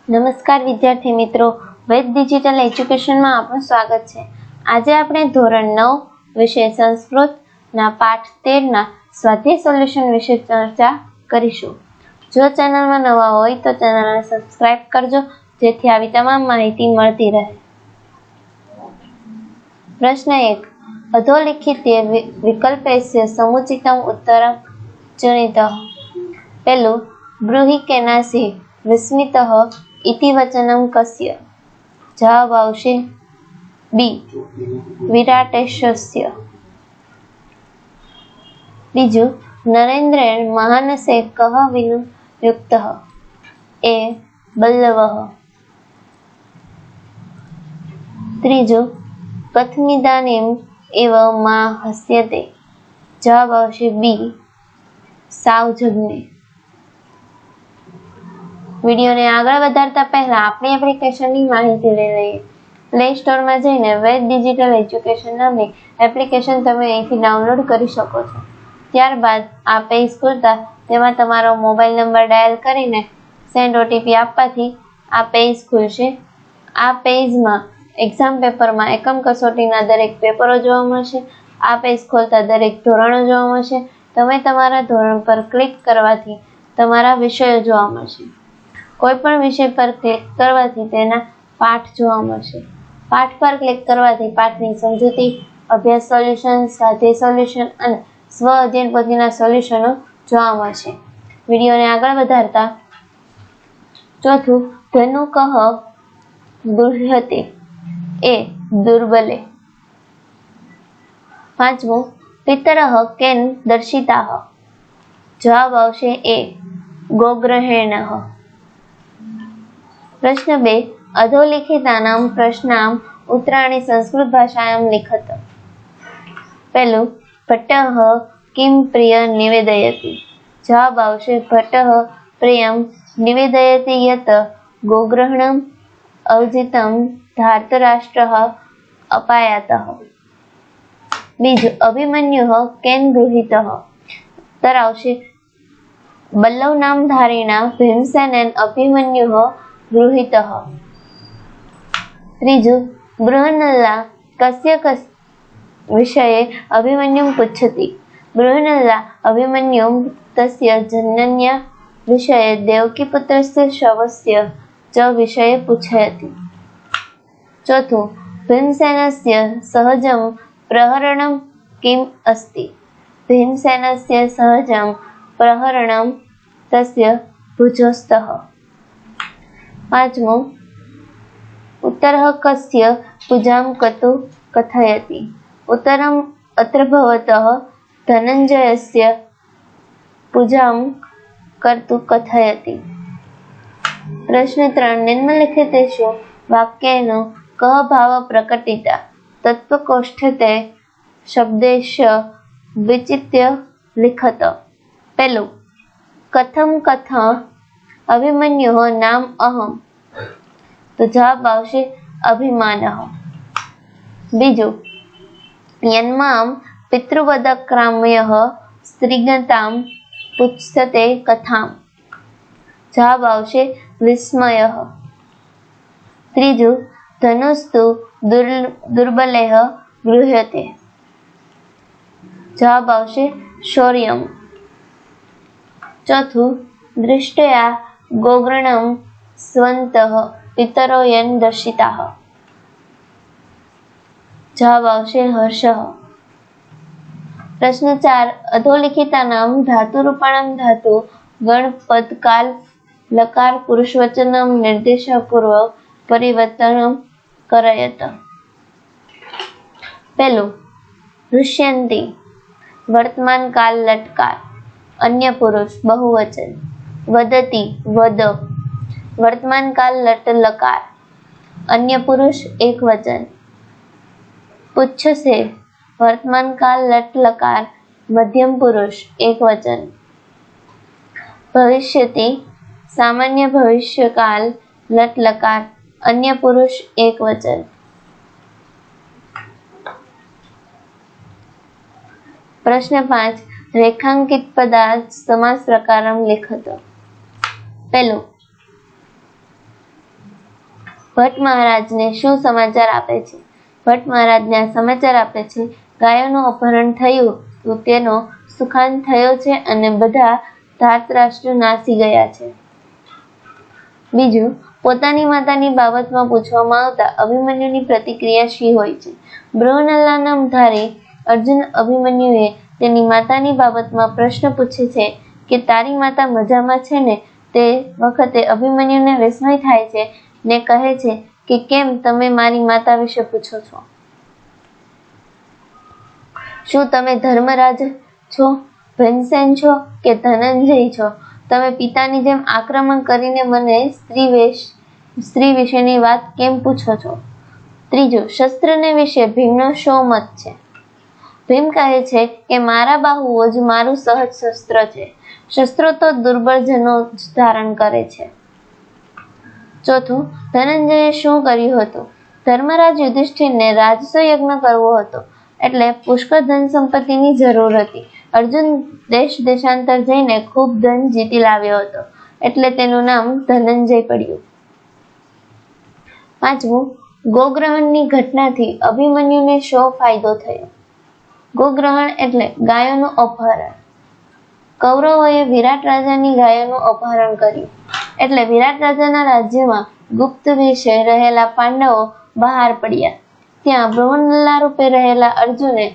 નમસ્કાર વિદ્યાર્થી મિત્રો, વેદ ડિજિટલ એજ્યુકેશનમાં આપનું સ્વાગત છે. આજે આપણે ધોરણ 9 વિષય સંસ્કૃતના પાઠ 13 ના સ્વાધ્યાય સોલ્યુશન વિશે ચર્ચા કરીશું. જો ચેનલમાં નવા હોય તો ચેનલને સબસ્ક્રાઇબ કરજો જેથી આવી તમામ માહિતી મળતી રહે. પ્રશ્ન 1. અધોલિખિત વિકલ્પેસ્ય સમુચિતમ ઉત્તરમ ચુનિતઃ. પહેલું, બ્રૂહિ કેનાસી વિસ્મિતઃ इति वचनं कस्य? जवाब आवशे बी, विराटेशस्य. बीजू, नरेन्द्रेण महानसे कः विनुयुक्तः? ए, बल्लवः. त्रीजू, कथमिदानीम एव मा हस्यते? जवाब आवशे बी, सावजग्ने. વિડીયોને આગળ વધારતા પહેલા આપણી એપ્લિકેશનની માહિતી લઈ લઈએ. પ્લે સ્ટોરમાં જઈને વેદ ડિજિટલ એજ્યુકેશન નામની એપ્લિકેશન તમે અહીંથી ડાઉનલોડ કરી શકો છો. ત્યારબાદ આ પેજ ખોલતા તેમાં તમારો મોબાઈલ નંબર ડાયલ કરીને સેન્ડ ઓટીપી આપવાથી આ પેજ ખુલશે. આ પેજમાં એક્ઝામ પેપરમાં એકમ કસોટીના દરેક પેપરો જોવા મળશે. આ પેજ ખોલતા દરેક ધોરણો જોવા મળશે. તમે તમારા ધોરણ પર ક્લિક કરવાથી તમારા વિષયો જોવા મળશે. કોઈ પણ વિષય પર ક્લિક કરવાથી તેના પાઠ જોવા મળશે. પાઠ પર ક્લિક કરવાથી પાઠની સમજૂતી, અભ્યાસ સોલ્યુશન, સ્વાધ્યાય સોલ્યુશન અને સ્વ અધ્યયન પોથીના સોલ્યુશનો જોવા મળશે. વિડીયોને આગળ વધારતા ચોથું, ધનુ કહ દુર્હ્યતે? એ, દુર્બલે. પાંચમું, પિતરઃ કેન દર્શિતાઃ? જવાબ આવશે એ, ગોગ્रहेणः. प्रश्न 2. अधोलिखितानां प्रश्नाम् उत्तराणि संस्कृत भाषायां लिखत. पहलू, भट्टः किं प्रिय निवेदयति? जवाब आवशे भट्टः प्रियं निवेदयति यत् गोग्रहणम् अवजितं धार्तराष्ट्रः अपायातः. बीजु, अभिमन्युः केन गृहीतः? उत्तर आवशे बल्लव नामधारिणा भीमसेनेन अभिमन्युः गृहीतः. त्रीजु, बृहन्नला कस्य विषये अभिमन्युं पृच्छति? बृहन्नला अभिमन्युं तस्य जनन्या विषये देवकीपुत्रस्य शवस्य च विषये पूछयति. चौथुं, भीमसेनस्य सहजं प्रहरणं किम् अस्ति? भीमसेनस्य सहजं प्रहरणं तस्य भुजस्थः. पांचमो, उत्तरः कस्य पूजां कर्तुं कथयति? उत्तरम् अत्र भवतः धनञ्जयस्य पूजां कर्तुं कथयति. प्रश्न 3. निम्नलिखितेषु वाक्येषु कः भावः प्रकटितः? तत्त्वकोष्ठते शब्देश विचित्य लिखत. पहलू, कथम अभिमन्युः नाम अहम? तो जवाब आवशे अभिमानः. बीजू, यन्मां पितृवदक्राम्यः स्त्रीगतां पुच्छते कथां? जवाब आवशे विस्मयः. त्रीजू, धनुस्तु दुर्बलैः गृह्यते. जवाब आवशे शौर्यम्. चौथुं, दृष्ट्या गोग्रणं स्वन्तः पितरो येन दर्शिताः? जवाब आवशे हर्षः. प्रश्न 4. अधोलिखितानां धातुरूपाणां धातु गण पद काल लकार पुरुषवचनं निर्देशपूर्वक परिवर्तनं करयत. पहलू, हृष्यन्ति वर्तमान काल लटकार अन्य पुरुष बहुवचन. वदति वद वर्तमान काल लट लकार अन्य पुरुष एक वचन. पुच्छसे वर्तमान काल लट लकार मध्यम पुरुष एक वचन. भविष्यति सामान्य भविष्य काल लट लकार अन्य पुरुष एक वचन. प्रश्न 5. रेखांकित पदार्थ समास प्रकारम लिखत. पहलू, ભટ્ટ મહારાજને શું સમાચાર આપે છે? ભટ્ટ મહારાજને આ સમાચાર આપે છે, ગાયોનું અપહરણ થયું તો તેનો સુખાંત થયો છે અને બધા ધાતરાષ્ટ્ર નાસી ગયા છે. બીજું, પોતાની માતાની બાબતમાં પૂછવામાં આવતા અભિમન્યુની પ્રતિક્રિયા શી હોય છે? બૃહનલ્લાના ધારી અર્જુન અભિમન્યુએ તેની માતાની બાબતમાં પ્રશ્ન પૂછે છે કે તારી માતા મજામાં છે ને? તે વખતે અભિમન્યુને વિસ્મય થાય છે ને કહે છે કે કેમ તમે મારી માતા વિશે પૂછો છો? શું તમે ધર્મરાજ છો, ભીમસેન છો કે ધનંજય છો? તમે પિતાની જેમ આક્રમણ કરીને મને સ્ત્રી વિશેની વાત કેમ પૂછો છો? ત્રીજું, શસ્ત્રને વિશે ભીમનો શો મત છે? ભીમ કહે છે કે મારા બાહુઓ જ મારું સહજ શસ્ત્ર છે. શસ્ત્રો તો દુર્બળ જનો જ ધારણ કરે છે. ચોથું, ધનંજયે શું કર્યું હતું? ધર્મરાજ યુધિષ્ઠિરને રાજસૂય યજ્ઞ કરવો હતો એટલે પુષ્કળ ધન સંપત્તિની જરૂર હતી. અર્જુન દેશ દેશાંતર જઈને ખૂબ ધન જીતી લાવ્યો હતો એટલે તેનું નામ ધનંજય પડ્યું. પાંચમું, ગોગ્રહણની ઘટનાથી અભિમન્યુને શો ફાયદો થયો? ગોગ્રહણ એટલે ગાયોનું અપહરણ. કૌરવોએ વિરાટ રાજાની ગાયોનું અપહરણ કર્યું એટલે વિરાટ રાજાના રાજ્યમાં ગુપ્ત વેશે રહેલા પાંડવો બહાર પડ્યા. ત્યાં બૃહનલ્લા રૂપે રહેલા અર્જુને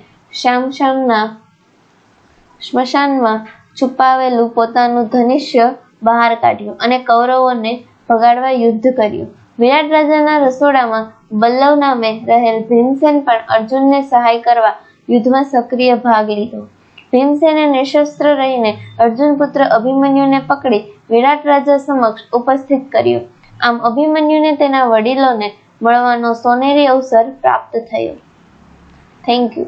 સ્મશાનમાં છુપાવેલું પોતાનું ધનુષ્ય બહાર કાઢ્યું અને કૌરવોને ભગાડવા યુદ્ધ કર્યું. વિરાટ રાજાના રસોડામાં બલ્લવ નામે રહેલ ભીમસેન પણ અર્જુનને સહાય કરવા યુદ્ધમાં સક્રિય ભાગ લીધો. ભીમસેને નિશસ્ત્ર રહીને અર્જુન પુત્ર અભિમન્યુને પકડી વિરાટ રાજા સમક્ષ ઉપસ્થિત કર્યો. આમ અભિમન્યુને તેના વડીલોને મળવાનો સોનેરી અવસર પ્રાપ્ત થયો. Thank you.